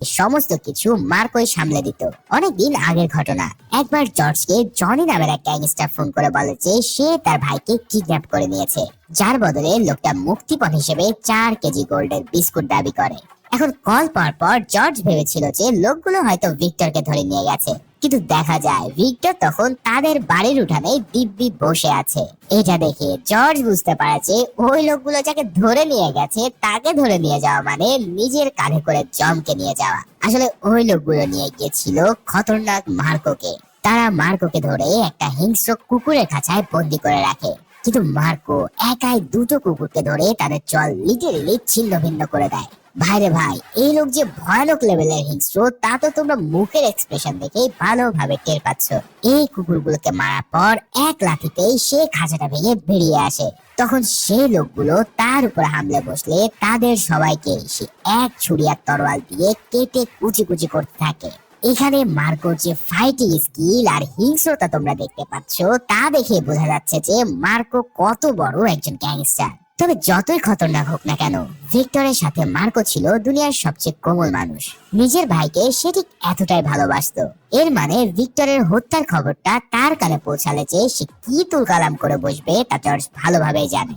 সমস্ত কিছু মার্কোই সামলে দিত। অনেকদিন আগের ঘটনা। একবার জর্জকে জনি নামের এক গ্যাংস্টার ফোন করে বলে যে সে তার ভাইকে কিডন্যাপ করে নিয়েছে, যার বদলে লোকটা মুক্তিপণ হিসেবে 4 কেজি গোল্ডের বিস্কুট দাবি করে। এখন কল পাওয়ার পর জর্জ ভেবেছিল যে লোকগুলো হয়তো ভিক্টরকে ধরে নিয়ে গেছে, কিন্তু দেখা যায় ভিক্টর তখন তাদের বাড়ির উঠানে দিব্যি বসে আছে। এটা দেখে জর্জ বুঝতে পারে যে ওই লোকগুলো যাকে ধরে নিয়ে গেছে তাকে ধরে নিয়ে যাওয়া মানে নিজের কাঁধে করে জমকে নিয়ে যাওয়া। আসলে ওই লোকগুলো নিয়ে গিয়েছিল খতরনাক মার্কোকে। তারা মার্কোকে ধরে একটা হিংস্র কুকুরের খাঁচায় বন্দি করে রাখে, কিন্তু মার্কো একাই 2টো কুকুরকে ধরে তাদের চল লিটারেলি ছিন্ন ভিন্ন করে দেয়। ভাইরে ভাই, এই লোক যে ভয়ানক লেভেলের হিংস্র তা তো তোমরা মুখের এক্সপ্রেশন দেখেই ভালোভাবে টের পাচ্ছ। এই কুকুরগুলোকে মারার পর এক লাথিতেই সে খাঁচাটা ভেঙে বেরিয়ে আসে। তখন সেই লোকগুলো তার উপর হামলে বসলে তাদের সবাইকে সে এক ছুরি আর তরোয়াল দিয়ে কেটে কুচি কুচি করতে থাকে। এখানে মার্কোর যে ফাইটিং স্কিল আর হিংস্রতা তোমরা দেখতে পাচ্ছ তা দেখে বোঝা যাচ্ছে যে মার্কো কত বড় একজন গ্যাংস্টার। তবে যতই খতরনাক হোক না কেন, ভিক্টরের সাথে মার্কো ছিল দুনিয়ার সবচেয়ে কোমল মানুষ। নিজের ভাইকে সে ঠিক এতটাই ভালোবাসতো। এর মানে ভিক্টরের হত্যার খবরটা তার কানে পৌঁছালে যে সে কি তুলকালাম করে বসবে তা জর্জ ভালোভাবেই জানে।